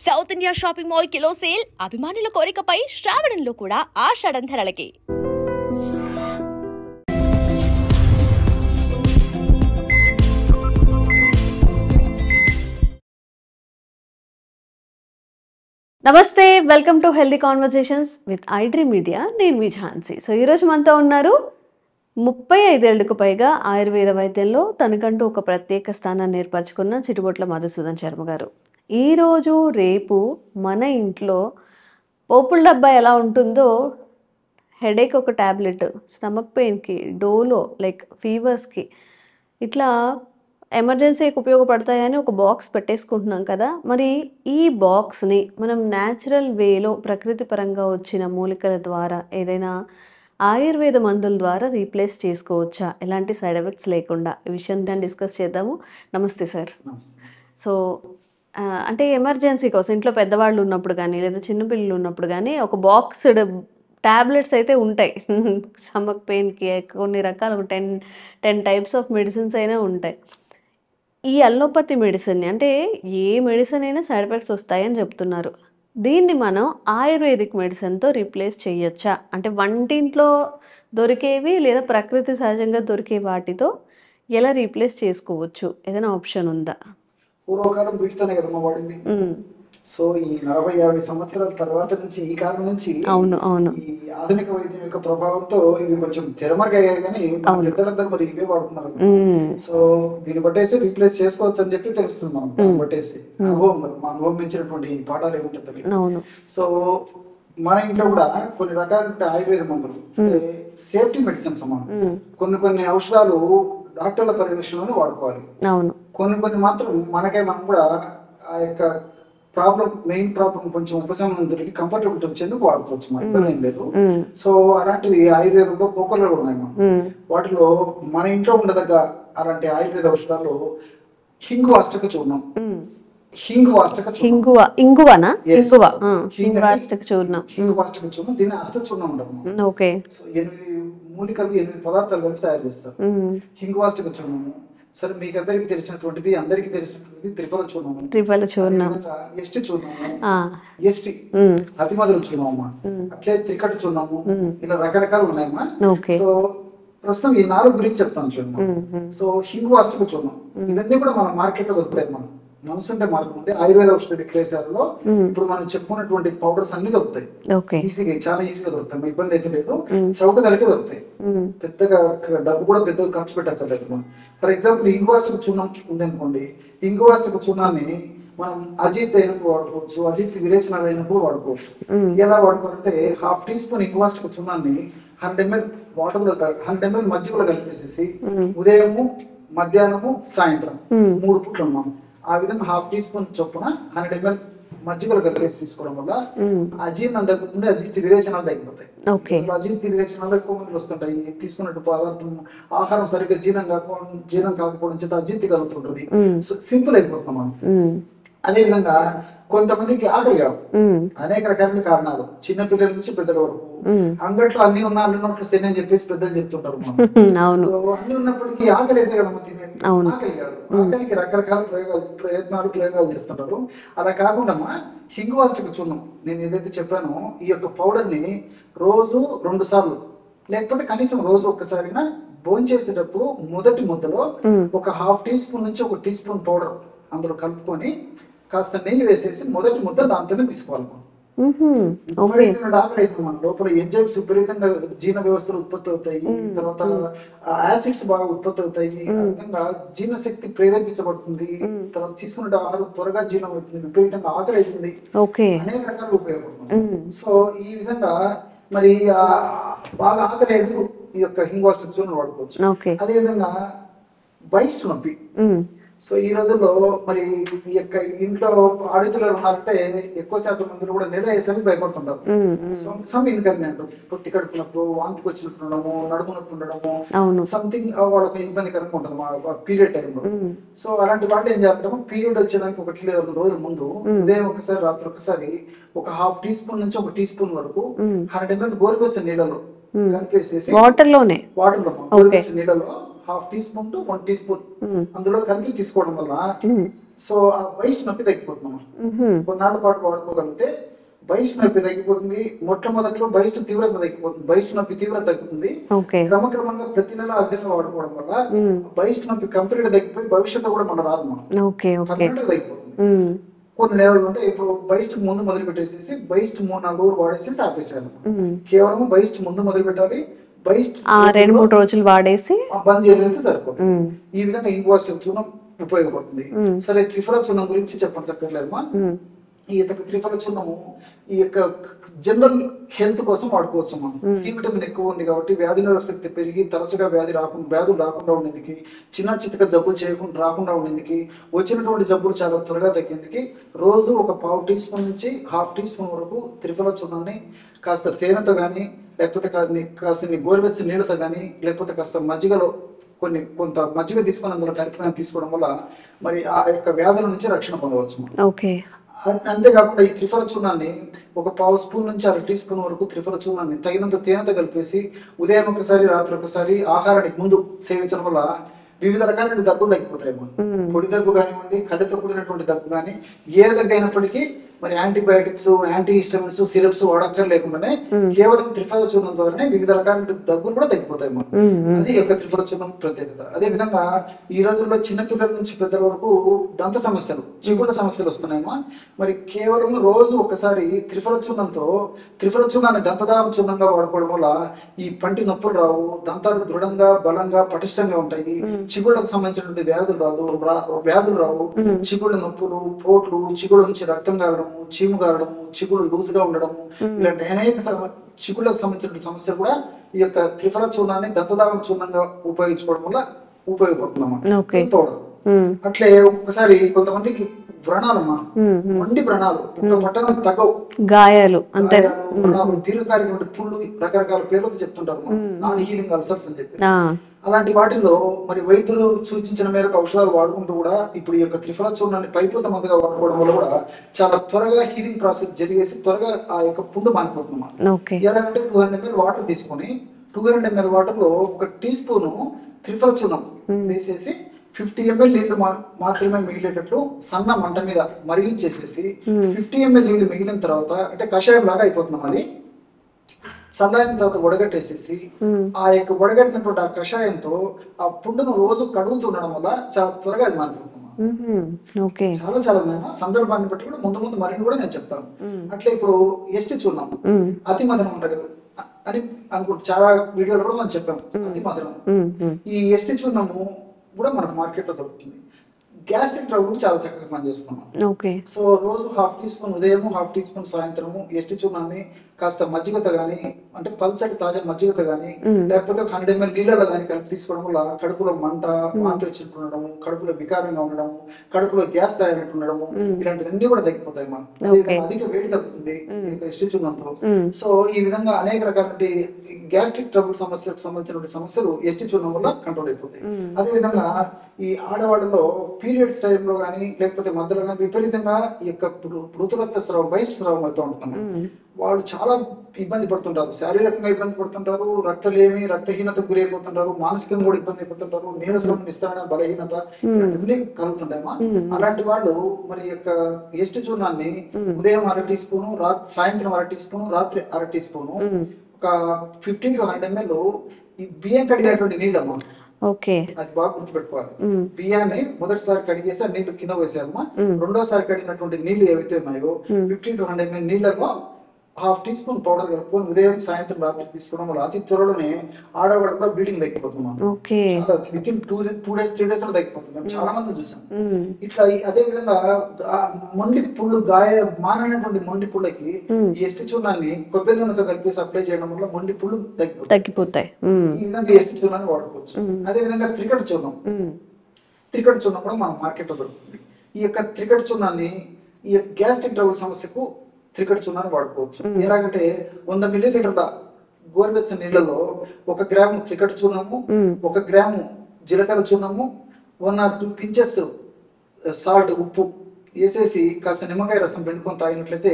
South India shopping mall kilo sale అభిమానుల కోరికపై శ్రావణంలో కూడా ఆషాఢం ధరలకి. నమస్తే, welcome to healthy conversations with ఐడ్రీ media. నేను మీ ఝాన్సీ. సో ఈరోజు మనతో ఉన్నారు 35 ఏళ్లకు పైగా ఆయుర్వేద వైద్యంలో తనకంటూ ఒక ప్రత్యేక స్థానాన్ని ఏర్పరచుకున్న చిటుబొట్ల మధుసూదన్ శర్మ గారు. ఈరోజు రేపు మన ఇంట్లో పోపుల డబ్బా ఎలా ఉంటుందో హెడేక్ ఒక ట్యాబ్లెట్, స్టమక్ పెయిన్కి, డోలో లైక్ ఫీవర్స్కి ఇట్లా ఎమర్జెన్సీకి ఉపయోగపడతాయని ఒక బాక్స్ పెట్టేసుకుంటున్నాం కదా. మరి ఈ బాక్స్ని మనం న్యాచురల్ వేలో ప్రకృతి పరంగా వచ్చిన మూలికల ద్వారా ఏదైనా ఆయుర్వేద మందుల ద్వారా రీప్లేస్ చేసుకోవచ్చా, ఎలాంటి సైడ్ ఎఫెక్ట్స్ లేకుండా? ఈ విషయం దాన్ని డిస్కస్ చేద్దాము. నమస్తే సార్. సో అంటే ఎమర్జెన్సీ కోసం ఇంట్లో పెద్దవాళ్ళు ఉన్నప్పుడు కానీ లేదా చిన్నపిల్లలు ఉన్నప్పుడు కానీ ఒక బాక్స్డ్ ట్యాబ్లెట్స్ అయితే ఉంటాయి. స్టమక్ పెయిన్కి కొన్ని రకాలు 10 టైప్స్ ఆఫ్ మెడిసిన్స్ అయినా ఉంటాయి. ఈ అల్లోపతి మెడిసిన్ అంటే ఏ మెడిసిన్ అయినా సైడ్ ఎఫెక్ట్స్ వస్తాయని చెప్తున్నారు. దీన్ని మనం ఆయుర్వేదిక్ మెడిసిన్తో రీప్లేస్ చేయొచ్చా? అంటే వంటింట్లో దొరికేవి లేదా ప్రకృతి సహజంగా దొరికే వాటితో ఎలా రీప్లేస్ చేసుకోవచ్చు? ఏదైనా ఆప్షన్ ఉందా? పూర్వకాలం వీటితోనే కదమ్మా వాడింది. సో ఈ 40-50 సంవత్సరాల తర్వాత నుంచి ఈ కాలం నుంచి ఈ ఆధునిక వైద్యం యొక్క ప్రభావంతో ఇవి కొంచెం తెరమరుగయ్యాయి, కానీ పెద్దలందరూ మరి ఇవే వాడుతున్నారు. సో దీన్ని బట్టేసి రీప్లేస్ చేసుకోవచ్చు అని చెప్పి తెలుస్తున్నాం. బట్టేసి అనుభవం మించినటువంటి పాఠాలు ఏముంటుంది. సో మన ఇంట్లో కూడా కొన్ని రకాల ఆయుర్వేద మందులు, సేఫ్టీ మెడిసిన్స్ అమ్మా. కొన్ని ఔషధాలు డాక్టర్ల పర్యవేక్షణలోనే వాడుకోవాలి. కొన్ని మాత్రం మనం కూడా ఆ యొక్క మెయిన్ ప్రాబ్లం కొంచెం ఉపశమనం దొరికి కంఫర్టబుల్ వచ్చేందుకు వాడుకోవచ్చు, ఇబ్బంది ఏం లేదు. సో అలాంటివి ఆయుర్వేదంలో పోకర్లు ఉన్నాయి. వాటిలో మన ఇంట్లో ఉండదగ్గ అలాంటి ఆయుర్వేద ఔషధాలు హింగు అష్టక చూర్ణం. దీన్ని అష్ట చూర్ణం ఉండదు. 8 మూలికలు 8 పదార్థాలు కలిపి తయారు చేస్తారు. హింగువాష్టక చూర్ణము. సరే, మీకు అందరికి తెలిసినటువంటిది త్రిఫల చూర్ణము, ఎస్టి చూర్ణము, అతిమధుర చూర్ణము, అట్లే త్రికట చూర్ణము, ఇలా రకరకాలు ఉన్నాయమ్మా. సో ప్రస్తుతం ఈ 4 గురించి చెప్తాను చూడండి. సో హింగువాష్టక చూర్ణం ఇవన్నీ కూడా మన మార్కెట్ లో దొరుకుతాయి. మనం మనసుంటే మనకు ముందే ఆయుర్వేద ఔషధ విక్రయశాలలో ఇప్పుడు మనం చెప్పుకున్నటువంటి పౌడర్స్ అన్ని దొరుకుతాయి. చాలా ఈజీగా దొరుకుతాయి, ఇబ్బంది అయితే లేదు. చౌక ధరకే దొరుకుతాయి. పెద్దగా డబ్బు కూడా పెద్దగా ఖర్చు పెట్టక్కర్లేదు. ఫర్ ఎగ్జాంపుల్ ఇంగువాష్టక చూర్ణం ఉందనుకోండి. ఇంగువాష్టక చూర్ణాన్ని మనం అజిత్ అయినప్పుడు వాడుకోవచ్చు, అజిత్ విరేచనాలు అయినప్పుడు వాడుకోవచ్చు. ఎలా వాడుకోవాలంటే 1/2 టీ స్పూన్ ఇంగువాష్టక చూర్ణాన్ని 100 ml వాటర్ లో 100 ml మజ్జిగలో కలిపేసేసి ఉదయము, మధ్యాహ్నము, సాయంత్రం 3 పూట్లు ఉన్నాం. ఆ విధంగా 1/2 టీ స్పూన్ చొప్పున 100 ml మజ్జిగలు కలిపేసి తీసుకోవడం వల్ల అజీర్ణం తగ్గుతుంది, అజిత్ విరేచనాలు తగ్గిపోతాయి. అజిత్ విరేచనాలు ఎక్కువ మంది వస్తుంటాయి. తీసుకున్నట్టు పదార్థం ఆహారం సరిగ్గా జీర్ణం కాకపోవడం చేత అజిత్ కలుగుతుంటుంది. సింపుల్ అయిపోతున్నాం మనం. అదే విధంగా కొంతమందికి ఆకలి కాదు, అనేక రకాల కారణాలు, చిన్న పిల్లల నుంచి పెద్దల వరకు. అంగట్లో అన్ని ఉన్నట్లు సేనే అని చెప్పేసి పెద్దలు చెప్తుంటారు. అన్ని ఉన్నప్పటికీ ఆకలి అయితే కదా తినేది, ఆకలి కాదు. ఆకలికి రకరకాల ప్రయోగాలు చేస్తుంటారు. అలా కాకుండా హింగువాష్టక చూర్ణం నేను ఏదైతే చెప్పానో ఈ యొక్క పౌడర్ ని రోజు 2 సార్లు లేకపోతే కనీసం రోజు ఒక్కసారినా భోంచేసేటప్పుడు మొదటి ముద్దలో ఒక 1/2 టీ స్పూన్ నుంచి 1 టీ స్పూన్ పౌడర్ అందులో కలుపుకొని కాస్త నెయ్యి వేసేసి మొదటి ముద్ద దాంతోనే తీసుకోవాలి. ఆకలి అయితే మన లోపల ఎంజైమ్స్ విపరీతంగా జీర్ణ వ్యవస్థలు ఉత్పత్తి అవుతాయి. తర్వాత యాసిడ్స్ బాగా ఉత్పత్తి అవుతాయి. ఆ విధంగా జీర్ణశక్తి ప్రేరేపించబడుతుంది. తర్వాత తీసుకున్న ఆహారం త్వరగా జీర్ణం అవుతుంది, విపరీతంగా ఆకలి అవుతుంది, అనేక రకాలుగా ఉపయోగపడుతుంది. సో ఈ విధంగా మరి బాగా ఆకలి అయితే ఈ యొక్క హింగువాష్టక చూర్ణం వాడుకోవచ్చు. అదే విధంగా వయస్సు నొప్పి. సో ఈ రోజుల్లో మరి ఈ యొక్క ఇంట్లో ఆడపిల్లలు ఉన్నారంటే ఎక్కువ శాతం మంది కూడా నెల వేసానికి భయపడుతుంటారు. సమ్ ఇన్కన్వీనియంట్, పొత్తి కడుపునప్పుడు, వాంతికి వచ్చినట్టు ఉండడము, నడుము నొప్పి ఉండడము, సంథింగ్ వాళ్ళకి ఇబ్బందికరంగా ఉంటుంది మా పీరియడ్ టైంలో. సో అలాంటి వాళ్ళు ఏం చేస్తాము, పీరియడ్ వచ్చేదానికి 1 లేదా 2 రోజుల ముందు ఉదయం ఒకసారి, రాత్రి ఒకసారి ఒక 1/2 టీ స్పూన్ నుంచి 1 టీ స్పూన్ వరకు 100 ml గోరువెచ్చని నీళ్ళలో కలిపేసేసి వాటర్లో గోరువెచ్చని నీళ్ళలో 1/2 teaspoon to 1 teaspoon అందులో కలిపి తీసుకోవడం వల్ల సో ఆ బహిష్టు నొప్పి తగ్గిపోతున్నాం. కొన్నాళ్ళ పాటు వాడుకోగలిగితే బహిష్టు నొప్పి తగ్గిపోతుంది. మొట్టమొదట్లో బహిష్టు తీవ్రత తగ్గిపోతుంది, బహిష్టు నొప్పి తీవ్రత తగ్గుతుంది. క్రమక్రమంగా ప్రతి నెల ఆ విధంగా వాడుకోవడం వల్ల బహిష్టు నొప్పి కంప్లీట్ తగ్గిపోయి భవిష్యత్తు కూడా మన రాదు, మనం తగ్గిపోతుంది. కొన్ని నెలలు అంటే ఇప్పుడు బహిష్టు ముందు మొదలు పెట్టేసేసి బహిష్టు 3-4 రోజులు వాడేసేసి ఆపేసాను. కేవలం బహిష్టు ముందు మొదలు పెట్టాలి, బహిష్టు 2-3 రోజులు వాడేసి బంద్ చేసేస్తే సరిపోతుంది. ఈ విధంగా ఇంగ్వాస్టిక్ చూర్ణం ఉపయోగపడుతుంది. సరే, త్రిఫల చూర్ణం గురించి చెప్పక్కర్లేదమ్మా. ఈ యొక్క త్రిఫల చూర్ణము ఈ యొక్క జనరల్ హెల్త్ కోసం వాడుకోవచ్చు. మనం సి విటమిన్ ఎక్కువ ఉంది కాబట్టి వ్యాధి నిరోధక శక్తి పెరిగి తరచుగా వ్యాధులు రాకుండా ఉండేందుకు, చిన్న చితక జబ్బులు రాకుండా ఉండేందుకు, వచ్చినటువంటి జబ్బులు చాలా త్వరగా తగ్గేందుకు రోజు ఒక 1/2 టీ స్పూన్ నుంచి 1/2 టీ స్పూన్ వరకు త్రిఫల చూర్ణాన్ని కాస్త తేనెతో కానీ, లేకపోతే కాస్త గోరువెచ్చని నీళ్ళతో కానీ, లేకపోతే కాస్త మజ్జిగలో కొంత మజ్జిగ తీసుకొని అందులో కలిపి తీసుకోవడం వల్ల మరి ఆ యొక్క వ్యాధుల నుంచి రక్షణ పొందవచ్చు. అంతేకాకుండా ఈ త్రిఫల చూర్ణాన్ని ఒక 1/2 స్పూన్ నుంచి 1/2 టీ స్పూన్ వరకు త్రిఫల చూర్ణాన్ని తగినంత తేనెతో కలిపేసి ఉదయం ఒకసారి రాత్రి ఒకసారి ఆహారానికి ముందు సేవించడం వల్ల వివిధ రకాలైన దగ్గులు తగ్గిపోతాయి. పొడి దగ్గు కానివ్వండి, కళ్ళతో కూడినటువంటి దగ్గు కానీ, ఏ దగ్గు అయినప్పటికీ మరి యాంటీబయాటిక్స్, యాంటీ హిస్టమిన్స్, సిరప్స్ వాడక్కర్ లేకుండానే కేవలం త్రిఫల చూర్ణం ద్వారానే వివిధ రకాల దగ్గులు కూడా తగ్గిపోతాయి. అది యొక్క త్రిఫల చూర్ణం ప్రత్యేకత. అదే విధంగా ఈ రోజుల్లో చిన్నపిల్లల నుంచి పెద్దల వరకు దంత సమస్యలు, చిగుళ్ళ సమస్యలు వస్తున్నాయమ్మా. మరి కేవలం రోజు ఒకసారి త్రిఫల చూర్ణాన్ని దంతదామ చూర్ణంగా వాడుకోవడం వల్ల ఈ పంటి నొప్పులు రావు, దంతాలు దృఢంగా, బలంగా, పటిష్టంగా ఉంటాయి. చిగుళ్ళకు సంబంధించినటువంటి వ్యాధులు రావు. చిగుళ్ళ నొప్పులు, పోట్లు, చిగుళ్ళ నుంచి రక్తం కావడం, చీము కావడము, చిగుళ్ళు లూజ్ గా ఉండడము, ఇలాంటి అనేక చిగుళ్ళకు సంబంధించిన సమస్యలు కూడా ఈ యొక్క త్రిఫల చూర్ణాన్ని దంతదామ చూర్ణంగా ఉపయోగించుకోవడం వల్ల ఉపయోగపడుతున్నాం. అట్లే ఒక్కొక్కసారి కొంతమందికి వ్రణాలమ్మా, మొండి వ్రణాలు, పట్టణం తగ్గవు, గాయాలు, దీర్ఘకాలిక పుళ్ళు, రకరకాల పేర్లతో చెప్తుంటారు, నాన్ హీలింగ్ అల్సర్స్ అని చెప్పేసి. అలాంటి వాటిల్లో మరి వైద్యులు సూచించిన మేరకు ఔషధాలు వాడుకుంటూ కూడా ఇప్పుడు ఈ యొక్క త్రిఫల చూర్ణాన్ని పైపూత మందుగా వాడుకోవడం వల్ల కూడా చాలా త్వరగా హీలింగ్ ప్రాసెస్ జరిగేసి త్వరగా ఆ యొక్క పుండు మానిపోతున్నాం. ఎలాగంటే 200 ml వాటర్ తీసుకొని 200 ml వాటర్ లో 1 టీ స్పూన్ త్రిఫల చూర్ణం వేసేసి 50 ml నీళ్లు మాత్రమే మిగిలేటట్లు సన్న మంట మీద మరిగించేసేసి 50 ml నీళ్లు మిగిలిన తర్వాత అంటే కషాయం లాగా అయిపోతున్నాం. అది చల్లారిన తర్వాత వడగట్టేసేసి ఆ యొక్క వడగట్టినటువంటి ఆ కషాయంతో ఆ పుండును రోజు కడుగుతుండడం వల్ల చాలా త్వరగా అది మారిపోతున్నాం. చాలా సందర్భాన్ని బట్టి కూడా ముందు మరిన్ని కూడా నేను చెప్తాను. అట్లా ఇప్పుడు ఎస్టి చూర్ణం, అతి మధనం ఉంటుంది కదా అని అనుకుంటు చాలా వీడియోలో కూడా మనం చెప్పాము. అతి మధనం ఈ ఎస్టి చూర్ణము కూడా మనకు మార్కెట్ లో దొరుకుతుంది. గ్యాస్ట్రిక్ ట్రబుల్ చాలా చక్కగా పనిచేస్తున్నాం. సో రోజు 1/2 టీ స్పూన్ ఉదయము, 1/2 టీ స్పూన్ సాయంత్రము ఎస్టి చూర్ణాన్ని కాస్త మజ్జిగతో గానీ, అంటే పల్చటి తాజా మజ్జిగతో గానీ, లేకపోతే 100 ml నీళ్ళలో గానీ కలిపి తీసుకోవడం వల్ల కడుపులో మంట, వాంతి వచ్చినట్టు ఉండడము, కడుపులో వికారంగా ఉండడము, కడుపులో గ్యాస్ తయారైనట్టు ఉండడము, ఇలాంటివన్నీ కూడా తగ్గిపోతాయి. మనం అధిక వేడి తగ్గుతుంది ఎస్టి చూర్ణంతో. సో ఈ విధంగా అనేక రకాల గ్యాస్ట్రిక్ ట్రబుల్ సమస్యలకు సంబంధించిన సమస్యలు ఎస్టి చూర్ణం వల్ల కంట్రోల్ అయిపోతాయి. అదే విధంగా ఈ ఆడవాళ్ళలో పీరియడ్స్ టైంలో కానీ, లేకపోతే మధ్యలో కానీ విపరీతంగా ఈ యొక్క ఋతురక్త స్రావం, బహిష్ట స్రావం అవుతూ ఉంటుంది. వాళ్ళు చాలా ఇబ్బంది పడుతుంటారు, శారీరకంగా ఇబ్బంది పడుతుంటారు, రక్తలేమి, రక్తహీనతకు గురైపోతుంటారు, మానసికంగా కూడా ఇబ్బంది అయిపోతుంటారు, నీరసం, నిస్సరణ, బలహీనత ఇవన్నీ కలుగుతుంటాయమ్మా. అలాంటి వాళ్ళు మరి యొక్క ఎస్టి చూర్ణాన్ని ఉదయం 1/2 టీ స్పూన్, సాయంత్రం 1/2 టీ స్పూన్, రాత్రి 1/2 టీ స్పూన్, ఒక 50 to 100 ml ఈ బియ్యం కడిగినటువంటి నీళ్ళమ్మా. అది బాగా గుర్తుపెట్టుకోవాలి. బియ్యాన్ని మొదటిసారి కడిగేసి ఆ నీళ్లు కింద వేసారమ్మా. రెండోసారి కడిగినటువంటి నీళ్లు ఏవైతే ఉన్నాయో 50 to 100 ml నీళ్ళలో 1/2 టీ స్పూన్ పౌడర్ కలుపుకొని ఉదయం, సాయంత్రం, రాత్రి తీసుకోవడం వల్ల అతి త్వరలోనే ఆడవాళ్ళు కూడా బ్లీడింగ్ తగ్గిపోతున్నాం. వితిన్ 2 days 3 days లో తగ్గిపోతుంది. చాలా మంది చూసాం ఇట్లా. అదే విధంగా మొండి పుళ్ళు, మానైనటువంటి మొండి పుళ్ళకి ఈ ఎస్టి చూర్ణాన్ని కొబ్బరి నూనెతో కలిపేసి అప్లై చేయడం వల్ల మొండి పుళ్ళు తగ్గిపోతాయి. ఈ విధంగా ఎస్టి చూర్ణాన్ని వాడుకోవచ్చు. అదే విధంగా త్రికట చూర్ణం కూడా మన మార్కెట్ లో దొరుకుతుంది. ఈ యొక్క త్రికట చూర్ణాన్ని ఈ గ్యాస్ట్రిక్ ట్రబుల్ సమస్యకు త్రికట చూర్ణాన్ని వాడుకోవచ్చు. ఎలాగంటే 100 ml గోరువెచ్చని నీళ్ళలో 1 గ్రాము త్రికట చూర్ణము, 1 గ్రాము జీలకర్ర చూర్ణము, 1 or 2 pinches సాల్ట్, ఉప్పు వేసేసి కాస్త నిమ్మకాయ రసం పిండుకొని తాగినట్లయితే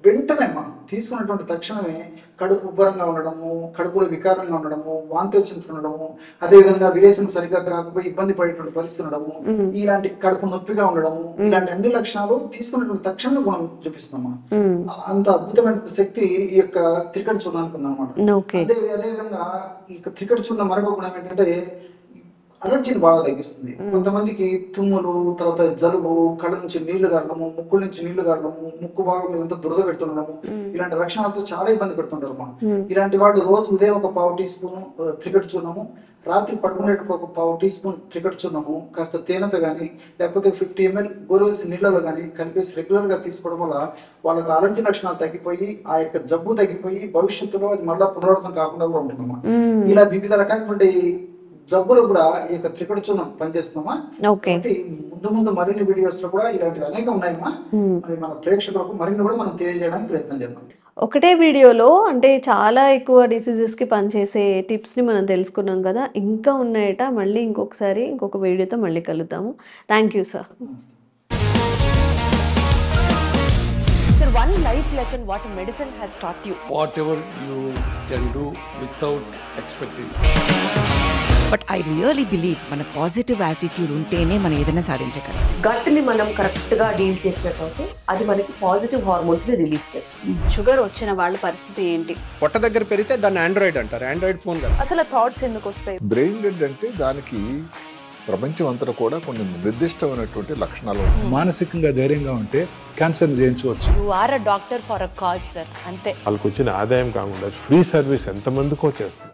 వెంటనే మనం తీసుకున్నటువంటి తక్షణమే కడుపు ఉబ్బరంగా ఉండడము, కడుపులో వికారంగా ఉండడము, వాంతి వచ్చినట్టు ఉండడము, అదేవిధంగా విరేచనం సరిగ్గా కాకపోయి ఇబ్బంది పడేటువంటి పరిస్థితి ఉండడము, ఇలాంటి కడుపు నొప్పిగా ఉండడము, ఇలాంటి అన్ని లక్షణాలు తీసుకున్నటువంటి తక్షణమే గుణం చూపిస్తున్నాం. అంత అద్భుతమైన శక్తి ఈ యొక్క త్రికట చూర్ణానికి ఉందన్నమాట. అదేవిధంగా ఈ త్రికట చూర్ణ మరొక గుణం ఏంటంటే అలర్జీని బాగా తగ్గిస్తుంది. కొంతమందికి తుమ్ములు, తర్వాత జలుబు, కళ్ళ నుంచి నీళ్లు గారడము, ముక్కుల నుంచి నీళ్లు గారడము, ముక్కు భాగం మీద దురద పెడుతుండడము, ఇలాంటి లక్షణాలతో చాలా ఇబ్బంది పెడుతుంటారు. ఇలాంటి వాడు రోజు ఉదయం ఒక 1/2 టీ స్పూన్ త్రికట చూర్ణము, రాత్రి పడుకునేటప్పుడు ఒక 1/2 టీ స్పూన్ త్రికట చూర్ణము కాస్త తేనెతో కానీ లేకపోతే 50 ml గోరువెచ్చని నీళ్ళలో కానీ కలిపేసి రెగ్యులర్ గా తీసుకోవడం వల్ల వాళ్ళకి అలర్జీ లక్షణాలు తగ్గిపోయి ఆ యొక్క జబ్బు తగ్గిపోయి భవిష్యత్తులో అది మళ్ళా పునరావృతం కాకుండా కూడా ఉంటుందమ్మా. ఇలా వివిధ రకాలైనటువంటి జబ్బులు కూడా ఈ యొక్క త్రికట చూర్ణం పనిచేస్తున్నామా. ముందు ముందు మరిన్ని వీడియోస్ లో కూడా ఇలాంటివి అనేక ఉన్నాయమ్మా. మరి మన ప్రేక్షకులకు మరిన్ని కూడా మనం తెలియజేయడానికి ప్రయత్నం చేద్దాం. ఒకటే వీడియోలో అంటే చాలా ఎక్కువ డిసీజెస్కి పనిచేసే టిప్స్ని మనం తెలుసుకున్నాం కదా, ఇంకా ఉన్నాయట. మళ్ళీ ఇంకొకసారి ఇంకొక వీడియోతో మళ్ళీ కలుద్దాము. Thank you sir. Sir, one life lesson what medicine has taught you. Whatever you can do without expecting. But I really believe మన పాజిటివ్ యాటిట్యూడ్ ఉంటేనే మనం ఏదైనా సాధించగలం. గట్ని మనం కరెక్ట్గా డీల్ చేసినట్లయితే అది మనకి పాజిటివ్ హార్మోన్స్ని రిలీజ్ చేస్తుంది. షుగర్ వచ్చిన వాళ్ళ పరిస్థితి ఏంటి? పొట్ట దగ్గర పెరిగితే దాన్ని ఆండ్రాయిడ్ అంటారు, ఆండ్రాయిడ్ ఫోన్ కదా. అసలు థాట్స్ ఎందుకు వస్తాయి? బ్రెయిన్ డెడ్ అంటే దానికి ప్రపంచం అంతా కూడా కొన్ని నిర్దిష్టమైనటువంటి లక్షణాలు. మానసికంగా ధైర్యంగా ఉంటే క్యాన్సర్ జయించవచ్చు. You are a doctor for a cause, sir. అంతే. వాళ్ళకి వచ్చిన ఆదాయం కాకుండా ఫ్రీ సర్వీస్ ఎంతమందికో చేస్తారు.